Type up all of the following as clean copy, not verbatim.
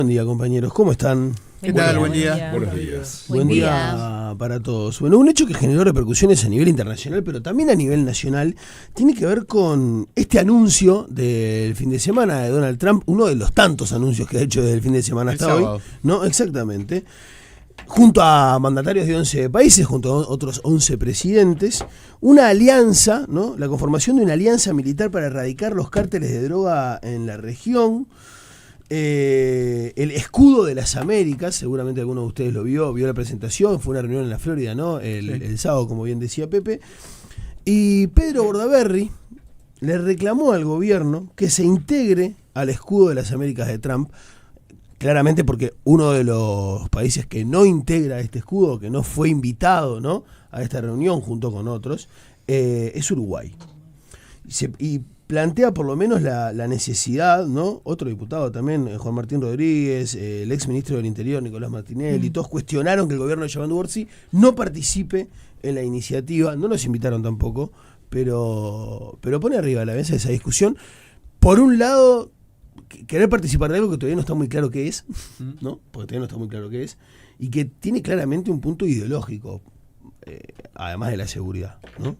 Buen día, compañeros. ¿Cómo están? ¿Qué tal? Buen día. Buenos días. Buen día para todos. Bueno, un hecho que generó repercusiones a nivel internacional, pero también a nivel nacional, tiene que ver con este anuncio del fin de semana de Donald Trump, uno de los tantos anuncios que ha hecho desde el fin de semana hasta hoy. ¿No? Exactamente. Junto a mandatarios de 11 países, junto a otros 11 presidentes, una alianza, ¿no? La conformación de una alianza militar para erradicar los cárteles de droga en la región. El escudo de las Américas, seguramente alguno de ustedes lo vio la presentación, fue una reunión en la Florida, ¿no? El sábado, como bien decía Pepe. Y Pedro Bordaberry le reclamó al gobierno que se integre al escudo de las Américas de Trump, claramente porque uno de los países que no integra este escudo, que no fue invitado, ¿no?, a esta reunión junto con otros, es Uruguay. Y plantea por lo menos la necesidad, ¿no? Otro diputado también, Juan Martín Rodríguez, el ex ministro del Interior, Nicolás Martinelli, todos cuestionaron que el gobierno de Giovanni Borsi no participe en la iniciativa, no nos invitaron tampoco, pero pone arriba a la mesa esa discusión. Por un lado, querer participar de algo que todavía no está muy claro qué es, ¿no? Porque todavía no está muy claro qué es, y que tiene claramente un punto ideológico, además de la seguridad, ¿no?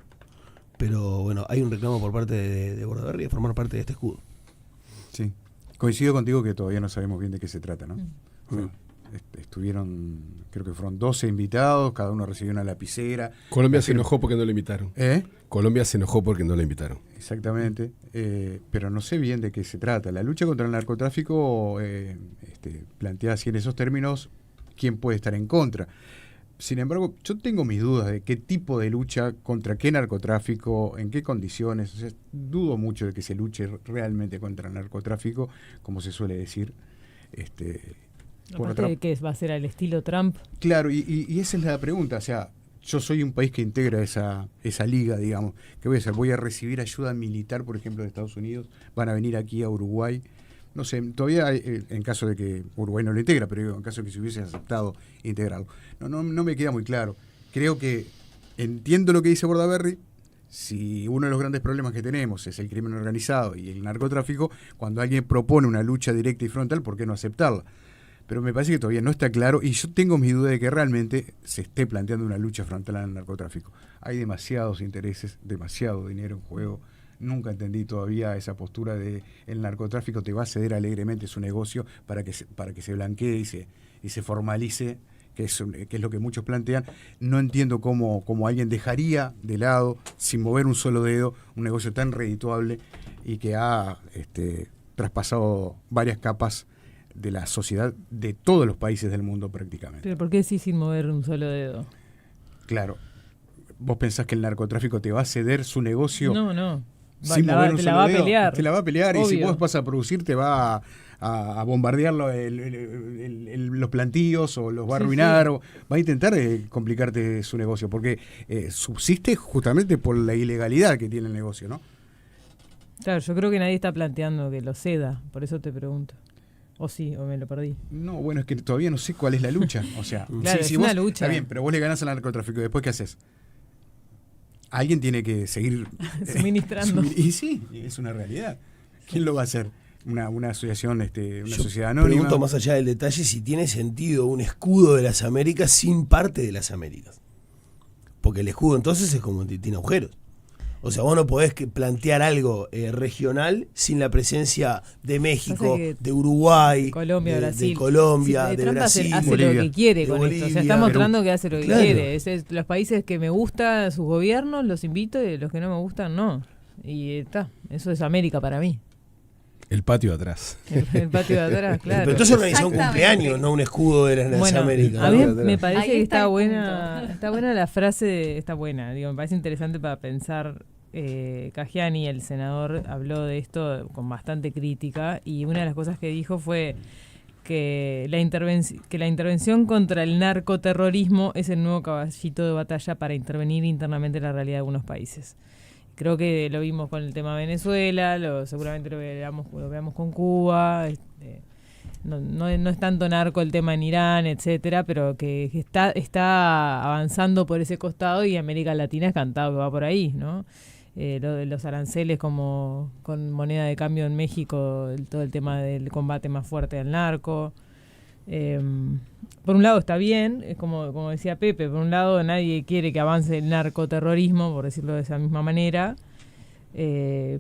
Pero bueno, hay un reclamo por parte de Bordaberry de formar parte de este escudo. Sí, coincido contigo que todavía no sabemos bien de qué se trata, ¿no? Estuvieron, creo que fueron 12 invitados, cada uno recibió una lapicera. Colombia se enojó porque no lo invitaron. ¿Eh? Colombia se enojó porque no lo invitaron. Exactamente, pero no sé bien de qué se trata. La lucha contra el narcotráfico plantea así en esos términos quién puede estar en contra. Sin embargo, yo tengo mis dudas de qué tipo de lucha, contra qué narcotráfico, en qué condiciones. O sea, dudo mucho de que se luche realmente contra el narcotráfico, como se suele decir. Aparte de que va a ser al estilo Trump. Claro, y esa es la pregunta. O sea, yo soy un país que integra esa liga, digamos. ¿Qué voy a hacer? ¿Voy a recibir ayuda militar, por ejemplo, de Estados Unidos? ¿Van a venir aquí a Uruguay? No sé, todavía en caso de que Uruguay no lo integra, pero en caso de que se hubiese aceptado integrarlo. No me queda muy claro. Creo que entiendo lo que dice Bordaberry. Si uno de los grandes problemas que tenemos es el crimen organizado y el narcotráfico, cuando alguien propone una lucha directa y frontal, ¿por qué no aceptarla? Pero me parece que todavía no está claro y yo tengo mis dudas de que realmente se esté planteando una lucha frontal al narcotráfico. Hay demasiados intereses, demasiado dinero en juego. Nunca entendí todavía esa postura de el narcotráfico te va a ceder alegremente su negocio para que se blanquee y se formalice, que es lo que muchos plantean. No entiendo cómo alguien dejaría de lado, sin mover un solo dedo, un negocio tan redituable y que ha traspasado varias capas de la sociedad de todos los países del mundo prácticamente. ¿Pero por qué sí sin mover un solo dedo? Claro. ¿Vos pensás que el narcotráfico te va a ceder su negocio? No. Te la va a pelear. Te la va a pelear. Obvio. Y si vos vas a producir, te va a bombardear los plantíos o los va a arruinar. O va a intentar complicarte su negocio porque subsiste justamente por la ilegalidad que tiene el negocio, ¿no? Claro, yo creo que nadie está planteando que lo ceda. Por eso te pregunto. ¿O sí? ¿O me lo perdí? No, bueno, es que todavía no sé cuál es la lucha. O sea, claro, si es vos, una lucha. Está bien, pero vos le ganás al narcotráfico. ¿Después qué haces? Alguien tiene que seguir suministrando. Y sí, es una realidad. ¿Quién lo va a hacer? Una asociación, una Yo sociedad anónima. Pregunto más allá del detalle si tiene sentido un escudo de las Américas sin parte de las Américas. Porque el escudo entonces es como tiene agujeros. O sea, vos no podés plantear algo regional sin la presencia de México, de Uruguay, Colombia, de Colombia, de Trump Brasil, hace Bolivia, lo que quiere con Bolivia, esto. O sea, está mostrando que hace lo que claro. quiere. Los países que me gustan, sus gobiernos, los invito, y los que no me gustan, no. Y está. Eso es América para mí. El patio de atrás. El patio de atrás, claro. Pero entonces organizó un cumpleaños, no un escudo de las Américas. A mí ¿no? me parece que está buena la frase, está buena. Digo, me parece interesante para pensar. Cajani, el senador, habló de esto con bastante crítica y una de las cosas que dijo fue que la intervención contra el narcoterrorismo es el nuevo caballito de batalla para intervenir internamente en la realidad de algunos países. Creo que lo vimos con el tema de Venezuela, seguramente lo veamos con Cuba. No es tanto narco el tema en Irán, etcétera, pero que está avanzando por ese costado y América Latina es cantado que va por ahí, ¿no? Lo de los aranceles como con moneda de cambio en México, todo el tema del combate más fuerte al narco. Por un lado está bien, es como decía Pepe, por un lado nadie quiere que avance el narcoterrorismo, por decirlo de esa misma manera.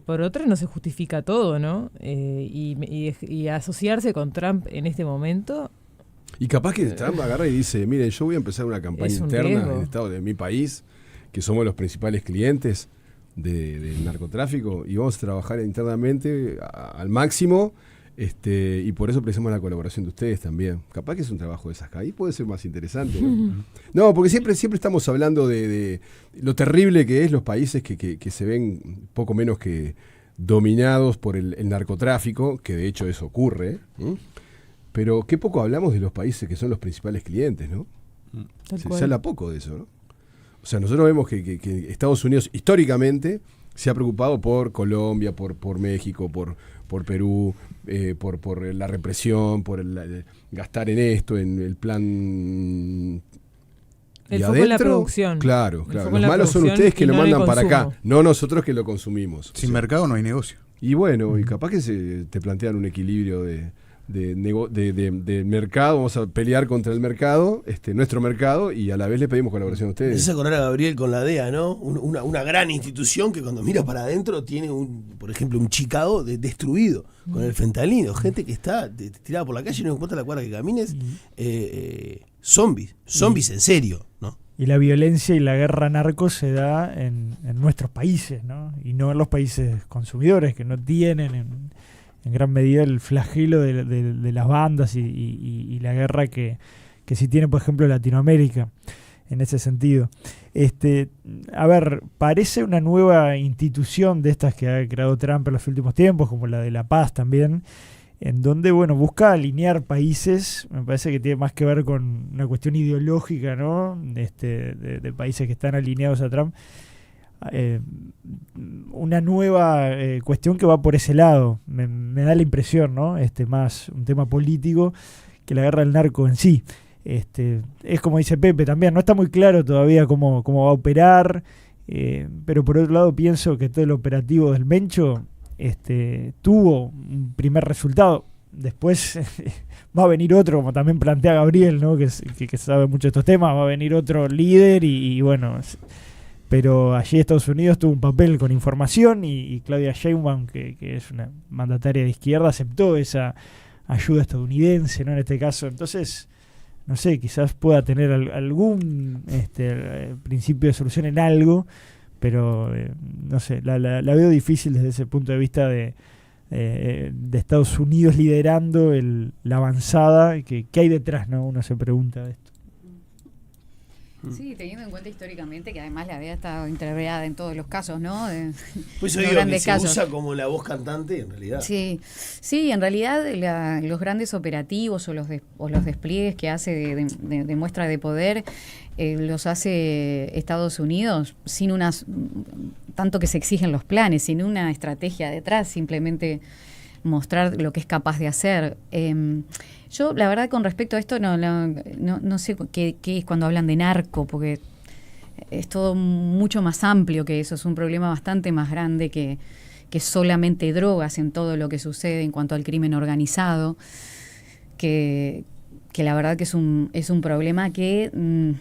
Por otra no se justifica todo, ¿no? Y asociarse con Trump en este momento... Y capaz que Trump agarra y dice, miren, yo voy a empezar una campaña interna en el estado de mi país, que somos los principales clientes del narcotráfico, y vamos a trabajar internamente al máximo, y por eso precisamos la colaboración de ustedes también. Capaz que es un trabajo de esas, ahí puede ser más interesante, ¿no? No, porque siempre estamos hablando de lo terrible que es los países que se ven poco menos que dominados por el narcotráfico, que de hecho eso ocurre, ¿eh? Pero qué poco hablamos de los países que son los principales clientes, ¿no? Se habla poco de eso, ¿no? O sea, nosotros vemos que Estados Unidos históricamente se ha preocupado por Colombia, por México, por Perú, por la represión, por el gastar en esto, en el plan... El foco en la producción. Claro. Los malos son ustedes que lo mandan para acá, no nosotros que lo consumimos. Sin mercado no hay negocio. Y bueno, y capaz que te plantean un equilibrio de mercado, vamos a pelear contra el mercado, nuestro mercado, y a la vez le pedimos colaboración a ustedes. Me hace acordar a Gabriel con la DEA, ¿no? Una gran institución que cuando mira para adentro tiene, por ejemplo, un Chicago destruido con el fentanilo, gente que está tirada por la calle y no importa la cuadra que camines, zombies en serio, ¿no? Y la violencia y la guerra narco se da en nuestros países, ¿no? Y no en los países consumidores, que no tienen en gran medida el flagelo de las bandas y la guerra que sí tiene, por ejemplo, Latinoamérica en ese sentido. A ver, parece una nueva institución de estas que ha creado Trump en los últimos tiempos, como la de La Paz también, en donde, bueno, busca alinear países. Me parece que tiene más que ver con una cuestión ideológica, ¿no? De países que están alineados a Trump. Una nueva cuestión que va por ese lado, me da la impresión, ¿no? Más un tema político que la guerra del narco en sí. Es como dice Pepe también, no está muy claro todavía cómo va a operar, pero por otro lado pienso que todo el operativo del Mencho tuvo un primer resultado. Después va a venir otro, como también plantea Gabriel, ¿no? que sabe mucho de estos temas, va a venir otro líder y bueno... Pero allí Estados Unidos tuvo un papel con información y Claudia Sheinbaum, que es una mandataria de izquierda, aceptó esa ayuda estadounidense, ¿no? En este caso. Entonces, no sé, quizás pueda tener algún principio de solución en algo, pero no sé, la veo difícil desde ese punto de vista de Estados Unidos liderando la avanzada que hay detrás, ¿no? Uno se pregunta de esto. Sí, teniendo en cuenta históricamente que además la DEA está intervenida en todos los casos, ¿no? Pues eso digo que se usa como la voz cantante en realidad. Sí, en realidad los grandes operativos o los despliegues que hace de muestra de poder los hace Estados Unidos sin tanto que se exigen los planes, sin una estrategia detrás, simplemente mostrar lo que es capaz de hacer. Yo, la verdad, con respecto a esto, no sé qué es cuando hablan de narco, porque es todo mucho más amplio que eso, es un problema bastante más grande que solamente drogas en todo lo que sucede en cuanto al crimen organizado, que la verdad que es un problema que...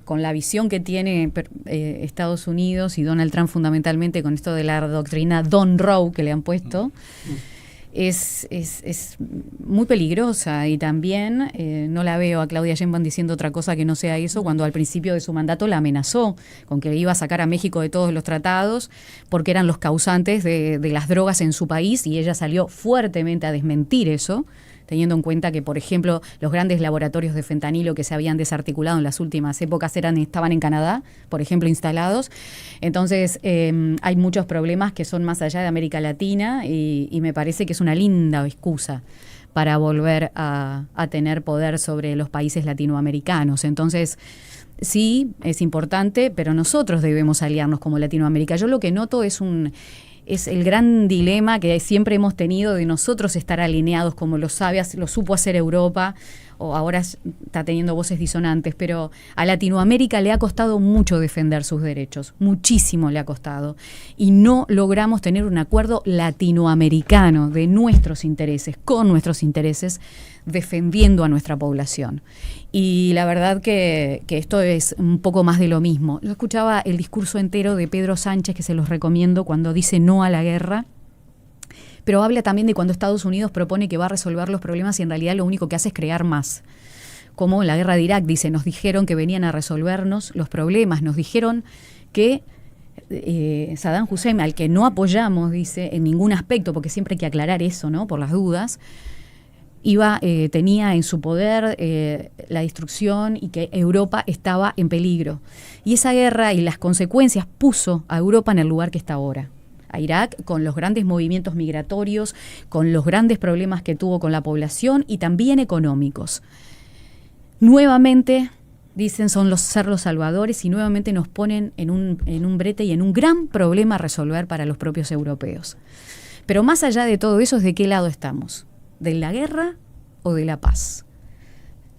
con la visión que tiene Estados Unidos y Donald Trump fundamentalmente con esto de la doctrina Don Roe que le han puesto, es muy peligrosa, y también no la veo a Claudia Sheinbaum diciendo otra cosa que no sea eso, cuando al principio de su mandato la amenazó con que iba a sacar a México de todos los tratados porque eran los causantes de las drogas en su país, y ella salió fuertemente a desmentir eso, teniendo en cuenta que, por ejemplo, los grandes laboratorios de fentanilo que se habían desarticulado en las últimas épocas estaban en Canadá, por ejemplo, instalados. Entonces, hay muchos problemas que son más allá de América Latina, y me parece que es una linda excusa para volver a tener poder sobre los países latinoamericanos. Entonces, sí, es importante, pero nosotros debemos aliarnos como Latinoamérica. Yo lo que noto es el gran dilema que siempre hemos tenido de nosotros estar alineados como lo supo hacer Europa o ahora está teniendo voces disonantes, pero a Latinoamérica le ha costado mucho defender sus derechos, muchísimo le ha costado, y no logramos tener un acuerdo latinoamericano de nuestros intereses, con nuestros intereses, defendiendo a nuestra población. Y la verdad que esto es un poco más de lo mismo. Yo escuchaba el discurso entero de Pedro Sánchez, que se los recomiendo, cuando dice no a la guerra, pero habla también de cuando Estados Unidos propone que va a resolver los problemas y en realidad lo único que hace es crear más. Como en la guerra de Irak, dice, nos dijeron que venían a resolvernos los problemas, nos dijeron que Saddam Hussein, al que no apoyamos, dice, en ningún aspecto, porque siempre hay que aclarar eso, ¿no?, por las dudas, tenía en su poder la destrucción y que Europa estaba en peligro. Y esa guerra y las consecuencias puso a Europa en el lugar que está ahora. A Irak, con los grandes movimientos migratorios, con los grandes problemas que tuvo con la población y también económicos. Nuevamente, dicen, ser los salvadores y nuevamente nos ponen en un brete y en un gran problema a resolver para los propios europeos. Pero más allá de todo eso, ¿es de qué lado estamos? ¿De la guerra o de la paz?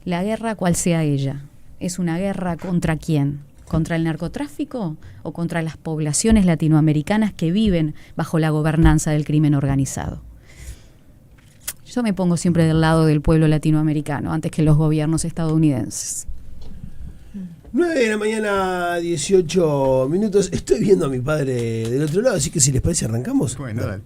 La guerra, cual sea ella, ¿es una guerra contra quién? ¿Contra el narcotráfico o contra las poblaciones latinoamericanas que viven bajo la gobernanza del crimen organizado? Yo me pongo siempre del lado del pueblo latinoamericano antes que los gobiernos estadounidenses. 9 de la mañana, 18 minutos. Estoy viendo a mi padre del otro lado, así que si les parece arrancamos. Bueno, dale.